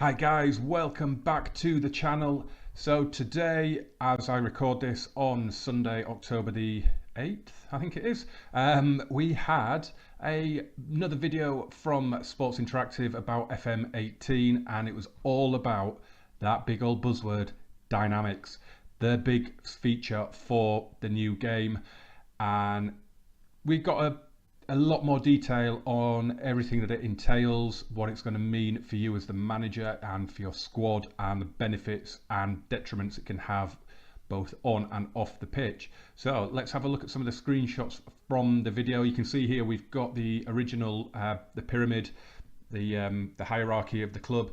Hi guys, welcome back to the channel. So today, as I record this on Sunday, October the 8th, I think it is, we had another video from Sports Interactive about FM18, and it was all about that big old buzzword, dynamics, the big feature for the new game. And we got a lot more detail on everything that it entails, what it's going to mean for you as the manager and for your squad, and the benefits and detriments it can have both on and off the pitch. So let's have a look at some of the screenshots from the video. You can see here we've got the original, the pyramid, the hierarchy of the club.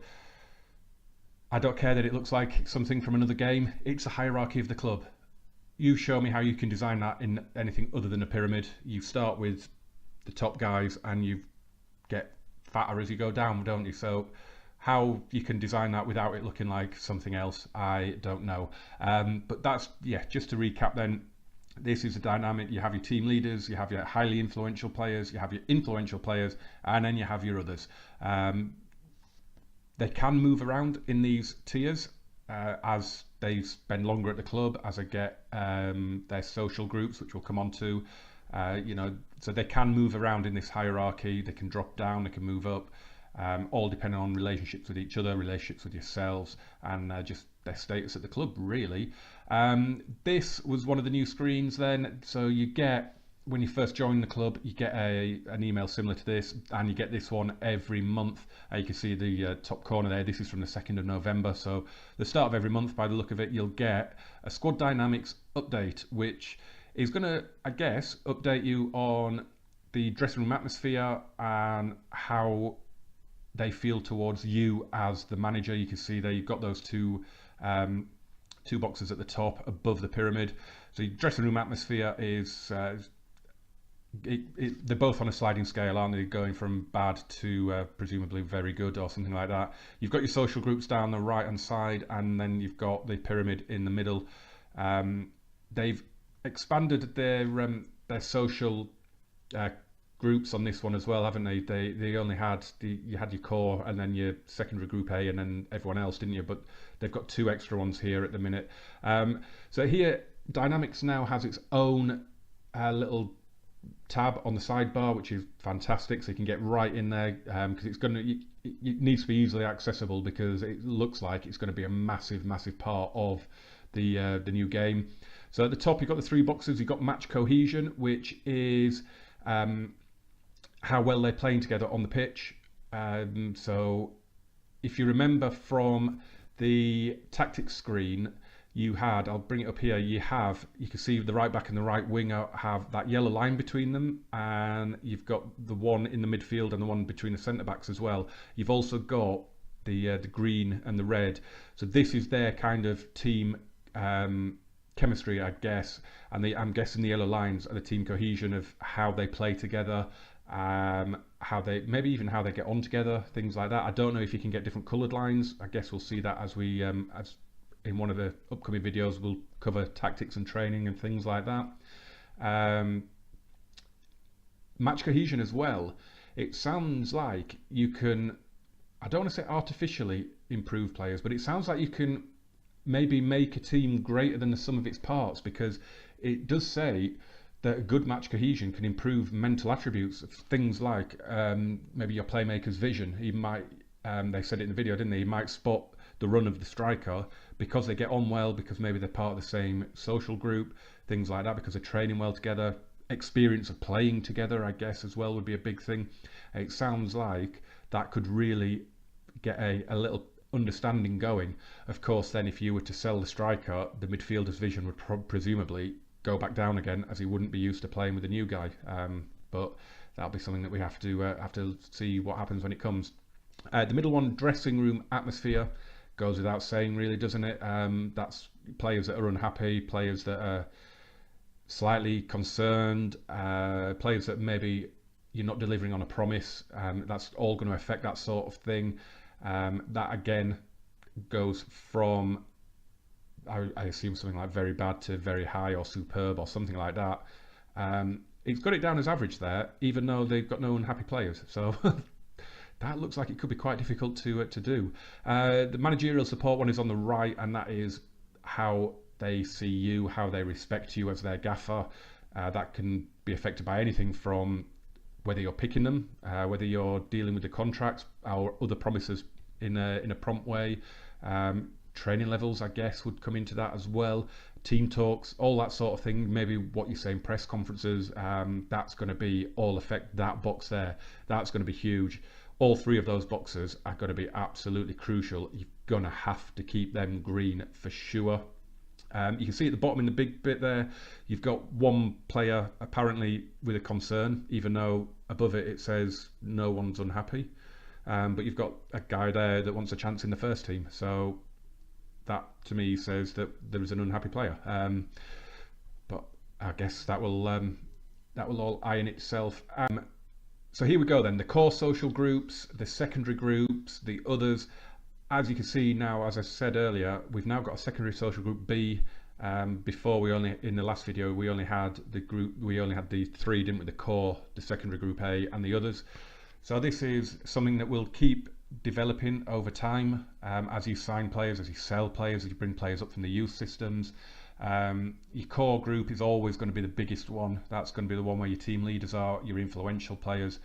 I don't care that it looks like something from another game. It's a hierarchy of the club. You show me how you can design that in anything other than a pyramid. You start with the top guys and you get fatter as you go down, don't you? So how you can design that without it looking like something else, I don't know. But that's, yeah, just to recap then, this is a dynamic. You have your team leaders, you have your highly influential players, you have your influential players, and then you have your others. They can move around in these tiers as they spend longer at the club, as they get their social groups, which we'll come on to. So they can move around in this hierarchy. They can drop down, they can move up, all depending on relationships with each other, relationships with yourselves, and just their status at the club, really. This was one of the new screens then. So you get, when you first join the club, you get an email similar to this, and you get this one every month. You can see the top corner there. This is from the 2nd of November. So the start of every month, by the look of it, you'll get a squad dynamics update, which is going to, I guess, update you on the dressing room atmosphere and how they feel towards you as the manager. You can see there you've got those two boxes at the top above the pyramid. So your dressing room atmosphere is they're both on a sliding scale, aren't they? Going from bad to presumably very good or something like that. You've got your social groups down the right hand side, and then you've got the pyramid in the middle. They've expanded their social groups on this one as well, haven't they? They only had you had your core and then your secondary group A and then everyone else, didn't you? But they've got two extra ones here at the minute. So here, Dynamics now has its own little tab on the sidebar, which is fantastic. So you can get right in there because it needs to be easily accessible, because it looks like it's going to be a massive part of the new game. So at the top you've got the three boxes. You've got match cohesion, which is how well they're playing together on the pitch. So if you remember from the tactics screen, you had, I'll bring it up here, you can see the right back and the right winger have that yellow line between them, and you've got the one in the midfield and the one between the centre backs as well. You've also got the green and the red. So this is their kind of team chemistry, I guess, and I'm guessing the yellow lines are the team cohesion of how they play together, how they get on together, things like that. I don't know if you can get different coloured lines. I guess we'll see that as we as in one of the upcoming videos. We'll cover tactics and training and things like that. Match cohesion as well. It sounds like you can, I don't want to say artificially improve players, but it sounds like you can maybe make a team greater than the sum of its parts, because it does say that a good match cohesion can improve mental attributes of things like maybe your playmaker's vision. He might, they said it in the video, didn't they? He might spot the run of the striker because they get on well, because maybe they're part of the same social group, things like that, because they're training well together. Experience of playing together, I guess, as well would be a big thing. It sounds like that could really get a little understanding going. Of course, then if you were to sell the striker, the midfielder's vision would presumably go back down again, as he wouldn't be used to playing with a new guy. But that'll be something that we have to see what happens when it comes. The middle one, dressing room atmosphere, goes without saying, really, doesn't it? That's players that are unhappy, players that are slightly concerned, players that maybe you're not delivering on a promise. That's all going to affect that sort of thing. That again goes from, I assume, something like very bad to very high or superb or something like that. It's got it down as average there, even though they've got no unhappy players. So that looks like it could be quite difficult to do. The managerial support one is on the right, and that is how they see you, how they respect you as their gaffer. That can be affected by anything from whether you're picking them, whether you're dealing with the contracts or other promises in a prompt way. Training levels, I guess, would come into that as well. Team talks, all that sort of thing. Maybe what you say in press conferences. That's going to be all affect that box there. That's going to be huge. All three of those boxes are going to be absolutely crucial. You're going to have to keep them green for sure. You can see at the bottom in the big bit there, you've got one player apparently with a concern, even though above it says no one's unhappy. But you've got a guy there that wants a chance in the first team. So that to me says that there is an unhappy player. But I guess that will all iron itself. So here we go then, the core social groups, the secondary groups, the others. As you can see now, as I said earlier, we've now got a secondary social group B. Before in the last video, we only had the three, didn't we? The core, the secondary group A, and the others. So this is something that will keep developing over time as you sign players, as you sell players, as you bring players up from the youth systems. Your core group is always going to be the biggest one. That's going to be the one where your team leaders are, your influential players,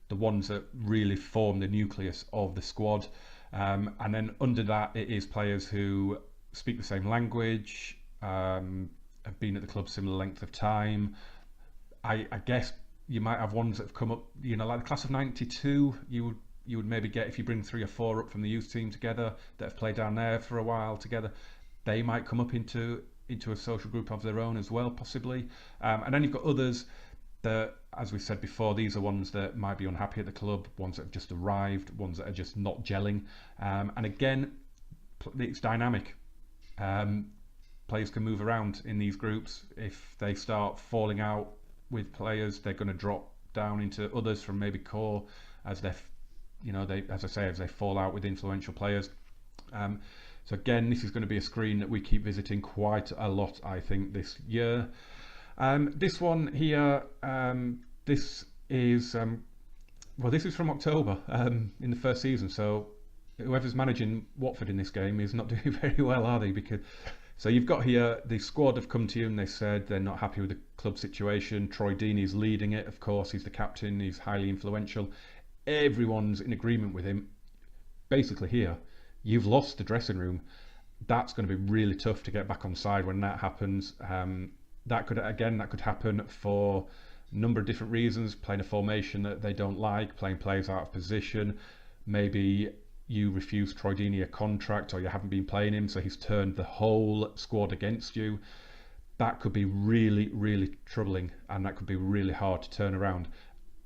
the ones that really form the nucleus of the squad. And then under that, it is players who speak the same language, have been at the club similar length of time. I guess you might have ones that have come up, like the class of '92. You would maybe get, if you bring 3 or 4 up from the youth team together that have played down there for a while together, they might come up into a social group of their own as well, possibly. And then you've got others that, as we said before, these are ones that might be unhappy at the club, ones that have just arrived, ones that are just not gelling. And again, it's dynamic. Players can move around in these groups. If they start falling out with players, they're going to drop down into others from maybe core as as they fall out with influential players. So again, this is going to be a screen that we keep visiting quite a lot, I think, this year. This one here, this is from October in the first season. So whoever's managing Watford in this game is not doing very well, are they? So you've got here the squad have come to you and they said they're not happy with the club situation. Troy Deeney's leading it, of course. He's the captain. He's highly influential. Everyone's in agreement with him. Basically, here you've lost the dressing room. That's going to be really tough to get back on side when that happens. That could happen for a number of different reasons. Playing a formation that they don't like, playing players out of position. Maybe you refuse Troy Deeney a contract, or you haven't been playing him, so he's turned the whole squad against you. That could be really, really troubling, and that could be really hard to turn around,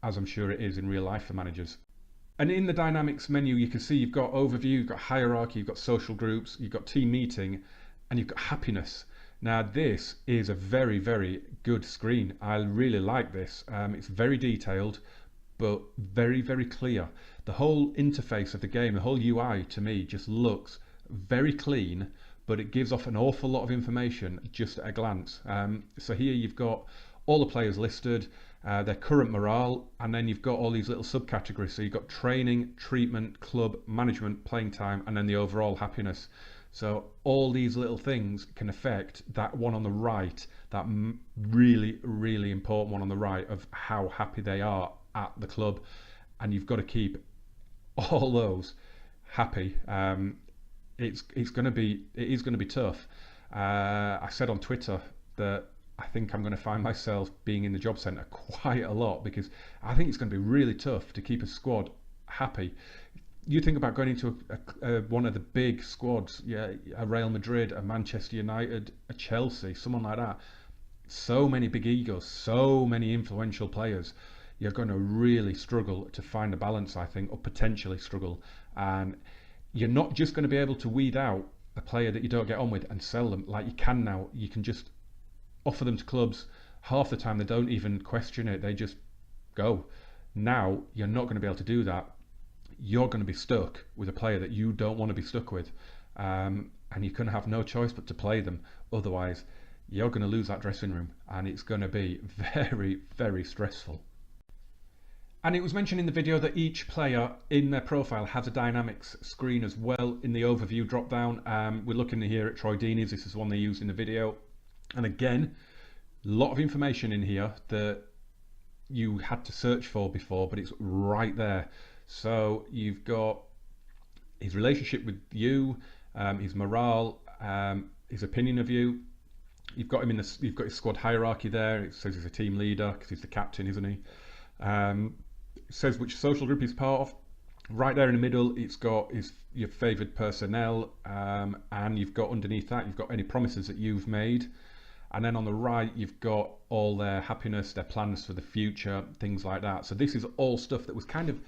as I'm sure it is in real life for managers. And in the dynamics menu, you can see you've got overview, you've got hierarchy, you've got social groups, you've got team meeting, and you've got happiness. Now this is a very, very good screen. I really like this. It's very detailed, but very, very clear. The whole interface of the game, the whole UI to me just looks very clean, but it gives off an awful lot of information just at a glance. So here you've got all the players listed, their current morale, and then you've got all these little subcategories. So you've got training, treatment, club, management, playing time, and then the overall happiness. So all these little things can affect that one on the right, that really, really important one on the right of how happy they are at the club. And you've got to keep all those happy. It is going to be tough. I said on Twitter that I think I'm going to find myself being in the job centre quite a lot, because I think it's going to be really tough to keep a squad happy. You think about going into one of the big squads, a Real Madrid, a Manchester United, a Chelsea, someone like that. So many big egos, so many influential players. You're going to really struggle to find a balance, I think, or potentially struggle. And you're not just going to be able to weed out a player that you don't get on with and sell them like you can now. You can just offer them to clubs. Half the time they don't even question it, they just go. Now you're not going to be able to do that. You're going to be stuck with a player that you don't want to be stuck with, and you're going to have no choice but to play them. Otherwise you're going to lose that dressing room, and it's going to be very, very stressful. And it was mentioned in the video that each player in their profile has a dynamics screen as well in the overview drop down. We're looking here at Troy Deeney's. This is one they used in the video. And again, a lot of information in here that you had to search for before, but it's right there. So you've got his relationship with you, his morale, his opinion of you. You've got him you've got his squad hierarchy there. It says he's a team leader because he's the captain, isn't he? It says which social group he's part of. Right there in the middle, it's got your favoured personnel, and you've got underneath that, you've got any promises that you've made. And then on the right, you've got all their happiness, their plans for the future, things like that. So this is all stuff that was kind of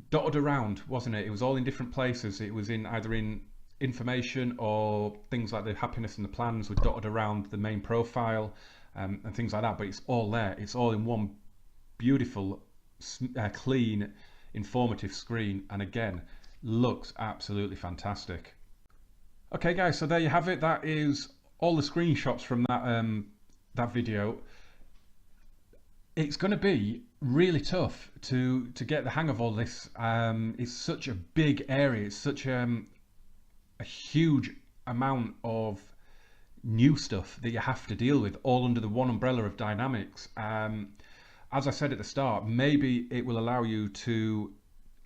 dotted around, wasn't it? It was all in different places. It was in either in information or things like the happiness and the plans were dotted around the main profile, and things like that. But it's all there. It's all in one beautiful, clean, informative screen. And again, looks absolutely fantastic. Okay, guys, so there you have it. That is all the screenshots from that video. It's going to be really tough to get the hang of all this. It's such a big area. It's such a huge amount of new stuff that you have to deal with, all under the one umbrella of dynamics. As I said at the start, maybe it will allow you to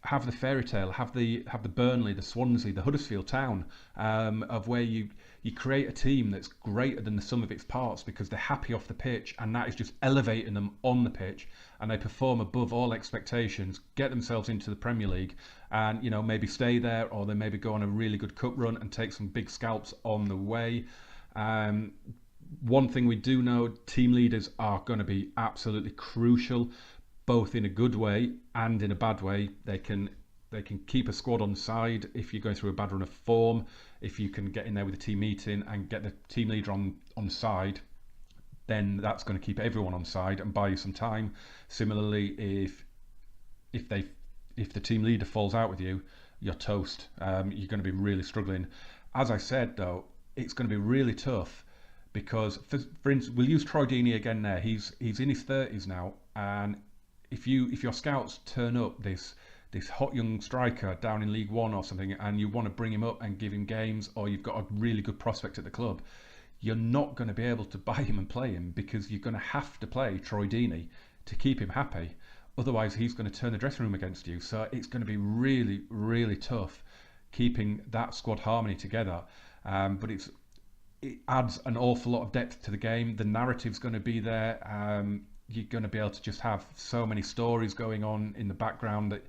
have the fairy tale, have the Burnley, the Swansea, the Huddersfield Town, of where you create a team that's greater than the sum of its parts because they're happy off the pitch, and that is just elevating them on the pitch, and they perform above all expectations, get themselves into the Premier League, and maybe stay there, or they maybe go on a really good cup run and take some big scalps on the way. One thing we do know, team leaders are going to be absolutely crucial, both in a good way and in a bad way. They can keep a squad on side if you're going through a bad run of form. If you can get in there with a team meeting and get the team leader on side, then that's going to keep everyone on side and buy you some time. Similarly, if the team leader falls out with you, you're toast. You're going to be really struggling. As I said, though, it's going to be really tough because, for instance, we'll use Troy Deeney again there. He's in his 30s now, and if your scouts turn up this hot young striker down in League One or something, and you want to bring him up and give him games, or you've got a really good prospect at the club, you're not going to be able to buy him and play him because you're going to have to play Troy Deeney to keep him happy. Otherwise, he's going to turn the dressing room against you. So it's going to be really, really tough keeping that squad harmony together. But it adds an awful lot of depth to the game. The narrative's going to be there. You're going to be able to just have so many stories going on in the background that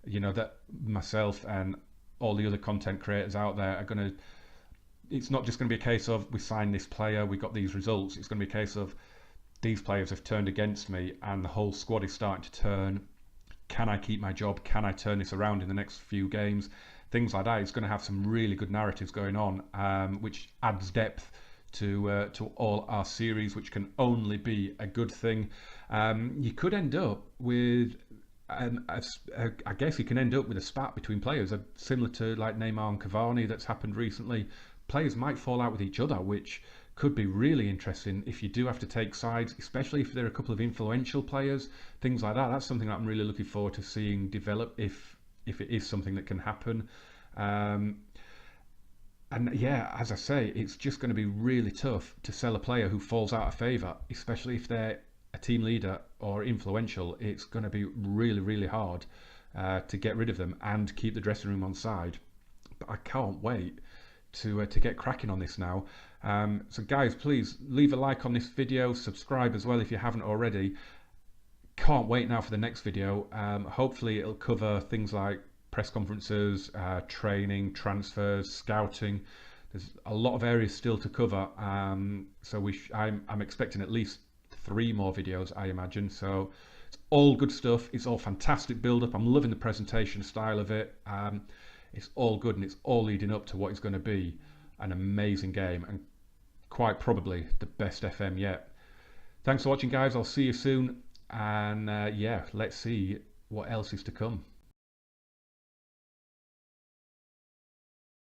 that myself and all the other content creators out there are going to. It's not just going to be a case of we signed this player, we got these results. It's going to be a case of these players have turned against me and the whole squad is starting to turn. Can I keep my job? Can I turn this around in the next few games? Things like that. It's going to have some really good narratives going on, which adds depth to all our series, which can only be a good thing. You could end up with, I guess you can end up with a spat between players, similar to like Neymar and Cavani that's happened recently. Players might fall out with each other, which could be really interesting if you do have to take sides, especially if there are a couple of influential players, things like that. That's something that I'm really looking forward to seeing develop if it is something that can happen. And yeah, as I say, it's just going to be really tough to sell a player who falls out of favour, especially if they're a team leader or influential. It's going to be really, really hard to get rid of them and keep the dressing room on side. But I can't wait to get cracking on this now. So guys, please leave a like on this video, subscribe as well if you haven't already. Can't wait now for the next video. Hopefully it'll cover things like press conferences, training, transfers, scouting. There's a lot of areas still to cover, so I'm expecting at least 3 more videos, I imagine. So it's all good stuff. It's all fantastic build-up. I'm loving the presentation style of it. It's all good, and it's all leading up to what is going to be an amazing game and quite probably the best FM yet. Thanks for watching, guys. I'll see you soon, and yeah, let's see what else is to come.